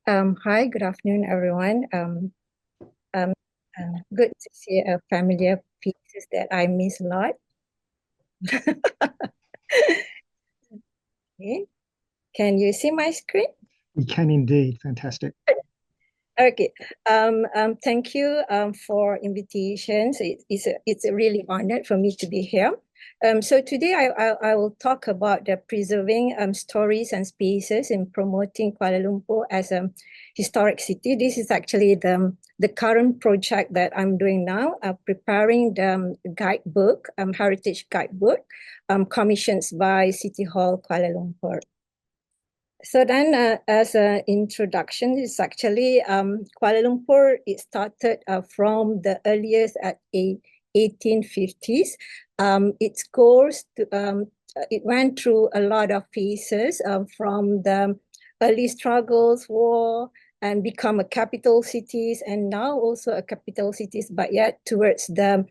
Hi, good afternoon, everyone. Um, Good to see a familiar faces that I miss a lot. Okay. Can you see my screen? We can indeed. Fantastic. Okay. Thank you for invitations. It's a really honored for me to be here. So today I will talk about the preserving stories and spaces in promoting Kuala Lumpur as a historic city. This is actually the current project that I'm doing now, preparing the guidebook, heritage guidebook, commissioned by City Hall Kuala Lumpur. So then, as an introduction, it's actually Kuala Lumpur. It started from the earliest at 1850s. Its course, it went through a lot of phases from the early struggles, war, and become a capital cities, and now also a capital cities, but yet towards the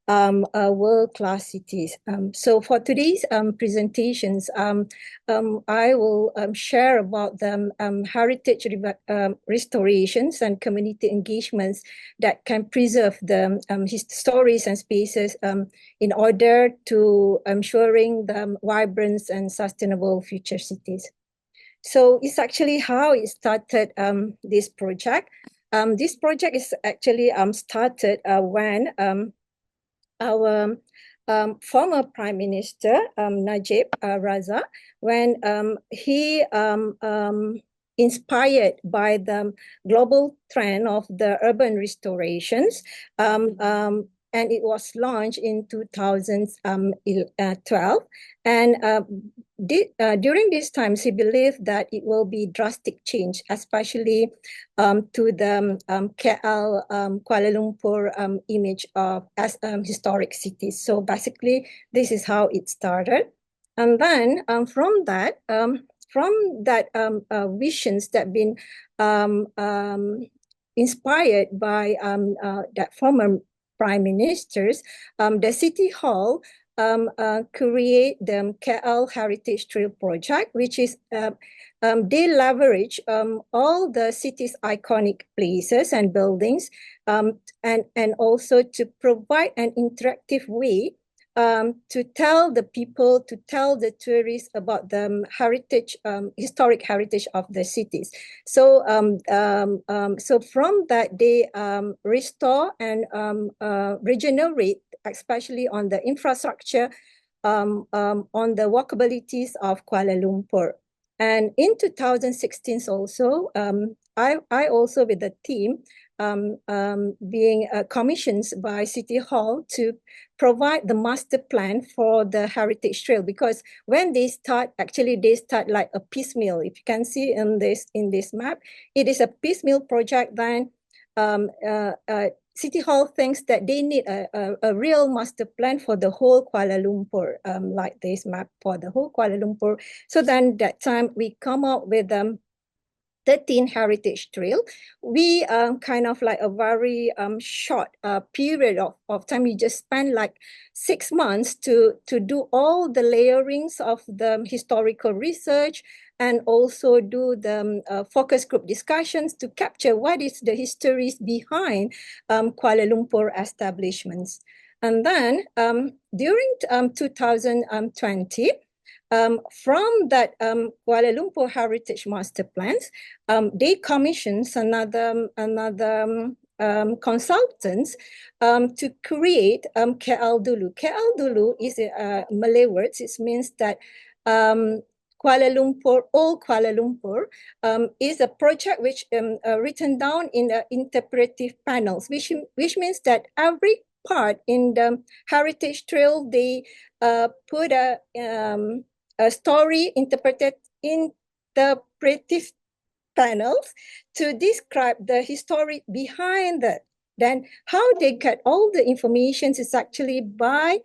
world-class cities. So for today's presentations, I will share about the heritage restorations and community engagements that can preserve the stories and spaces in order to ensuring the vibrant and sustainable future cities. So it's actually how it started, this project. This project is actually started when our former Prime Minister, Najib Razak, when he inspired by the global trend of the urban restorations, and it was launched in 2012. And during these times, he believed that it will be drastic change, especially to the KL, Kuala Lumpur image of as historic cities. So basically, this is how it started. And then from that visions that been inspired by that former prime ministers, the city hall create the KL Heritage Trail project, which is they leverage all the city's iconic places and buildings, and also to provide an interactive way to tell the people, to tell the tourists about the heritage, historic heritage of the cities. So from that, they restore and regenerate, especially on the infrastructure, on the walkabilities of Kuala Lumpur. And in 2016 also, I also with the team being commissioned by City Hall to provide the master plan for the heritage trail, because when they start, actually they start like a piecemeal. If you can see in this map, it is a piecemeal project. Then City Hall thinks that they need a real master plan for the whole Kuala Lumpur, like this map for the whole Kuala Lumpur. So then that time we come up with 13 heritage trail. We kind of like a very short period of time. We just spend like 6 months to do all the layerings of the historical research, and also do the focus group discussions to capture what is the histories behind Kuala Lumpur establishments. And then during 2020, from that Kuala Lumpur Heritage Master Plans, they commissions another consultants to create KL Dulu. KL Dulu is a Malay word. It means that Kuala Lumpur, Old Kuala Lumpur, is a project which written down in the interpretive panels, which means that every part in the heritage trail, they put a story interpreted interpretive panels to describe the history behind that. Then how they get all the information is actually by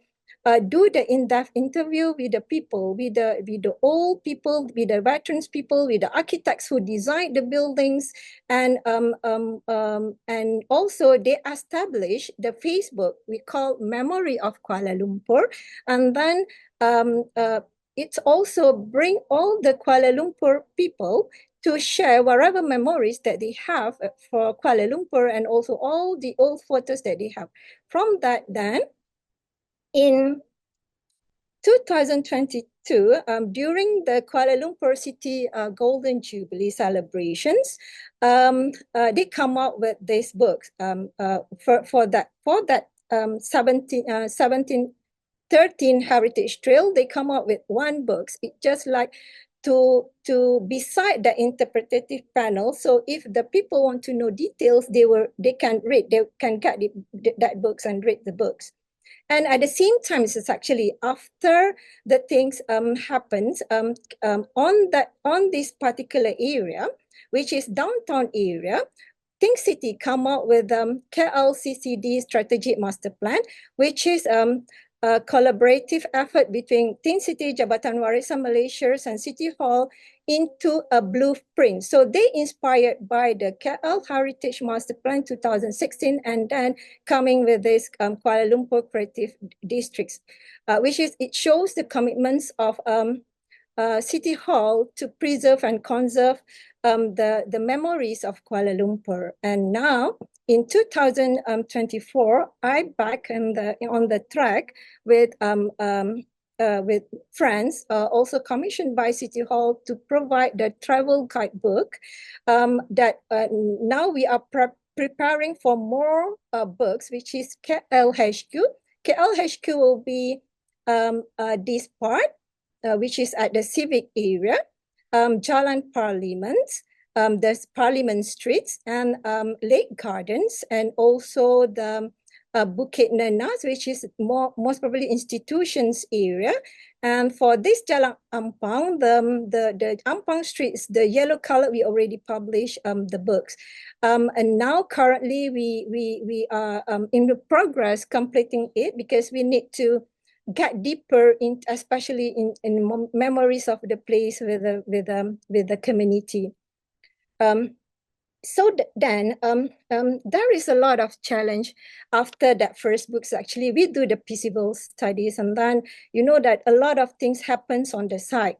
do the in-depth interview with the people, with the old people, with the veterans people, with the architects who designed the buildings, and also they establish the Facebook we call Memory of Kuala Lumpur, and then it's also bring all the Kuala Lumpur people to share whatever memories that they have for Kuala Lumpur and also all the old photos that they have. From that, then, in 2022, during the Kuala Lumpur City Golden Jubilee celebrations, they come out with these books for that 1713 Heritage Trail. They come out with one book. It just like to beside the interpretative panel. So if the people want to know details, they can read. They can get that books and read the books. And at the same time, it's actually after the things happens on this particular area, which is downtown area. Think City come out with KLCCD Strategic Master Plan, which is a collaborative effort between Think City, Jabatan Warisan Malaysia, and City Hall into a blueprint. So they inspired by the KL Heritage Master Plan 2016 and then coming with this Kuala Lumpur Creative Districts, it shows the commitments of City Hall to preserve and conserve the memories of Kuala Lumpur. And now in 2024, I back on the track with friends, also commissioned by City Hall to provide the travel guidebook that now we are preparing for more books, which is KLHQ. KLHQ will be this part, which is at the civic area, Jalan Parliament, the Parliament Streets, and Lake Gardens, and also the Bukit Nenas, which is most probably institutions area. And for this Jalan Ampang, the Ampang streets, the yellow color, we already published the books. And now currently we are in the progress completing it because we need to get deeper in, especially in memories of the place with the community. So then there is a lot of challenge after that first books. Actually, we do the feasible studies, and then you know that a lot of things happens on the site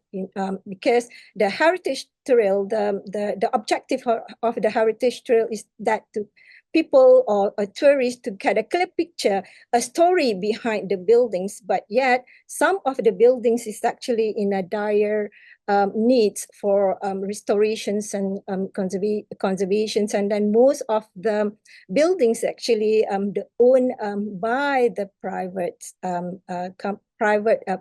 because the heritage trail, the objective of the heritage trail is that to people or tourists to get a clear picture, a story behind the buildings, but yet some of the buildings is actually in a dire needs for restorations and conservations, and then most of the buildings actually owned by the private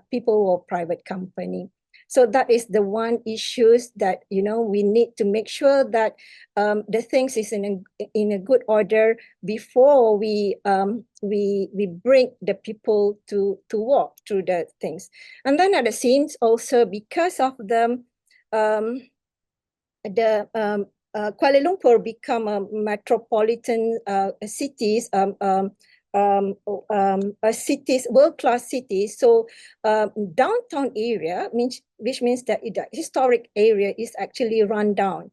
people or private company. So that is the one issues that we need to make sure that the things is in a good order before we bring the people to walk through the things. And then at the same also because of the Kuala Lumpur become a metropolitan cities, cities, world-class cities. So downtown area which means that the historic area is actually run down.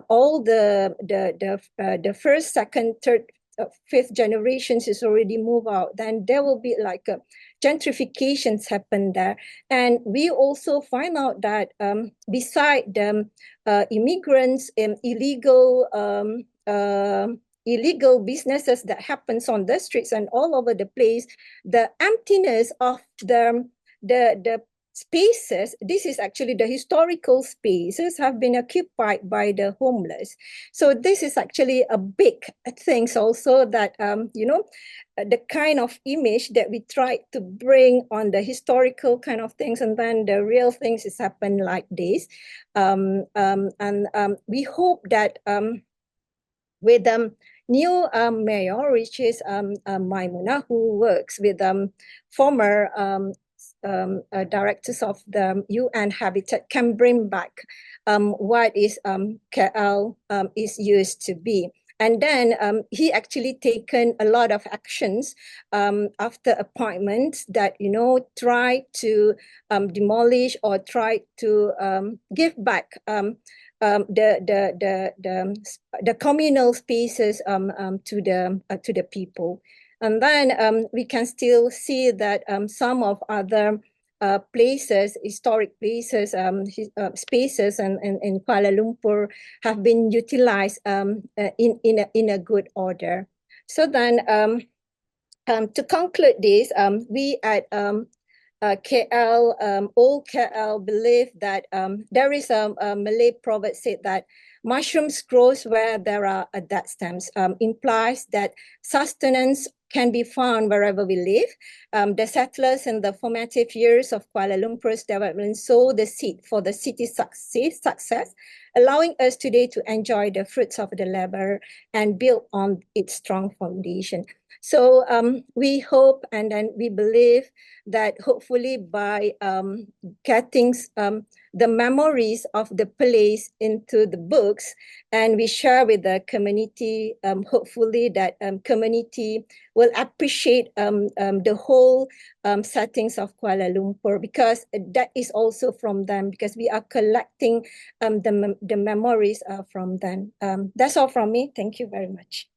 All the first, second, third, fifth generations is already moved out. Then there will be like gentrifications happen there. And we also find out that beside the immigrants and illegal businesses that happens on the streets and all over the place, the emptiness of the spaces, this is actually the historical spaces have been occupied by the homeless. So this is actually a big thing also that, the kind of image that we try to bring on the historical kind of things, and then the real things is happen like this. We hope that with new mayor, which is Maimuna, who works with former directors of the UN Habitat, can bring back what is KL is used to be. And then he actually taken a lot of actions after appointments that, try to demolish or try to give back the communal spaces to the people. And then we can still see that some of other places, historic places, spaces in Kuala Lumpur have been utilized in a good order. So then, to conclude this, we at KL, old KL, believe that there is a Malay proverb said that mushrooms grows where there are dead stems, implies that sustenance can be found wherever we live. The settlers in the formative years of Kuala Lumpur's development sowed the seed for the city's success, allowing us today to enjoy the fruits of the labor and build on its strong foundation. So we hope and then we believe that hopefully by getting the memories of the place into the books and we share with the community, hopefully that community will appreciate the whole settings of Kuala Lumpur, because that is also from them, because we are collecting the memories from them. That's all from me. Thank you very much.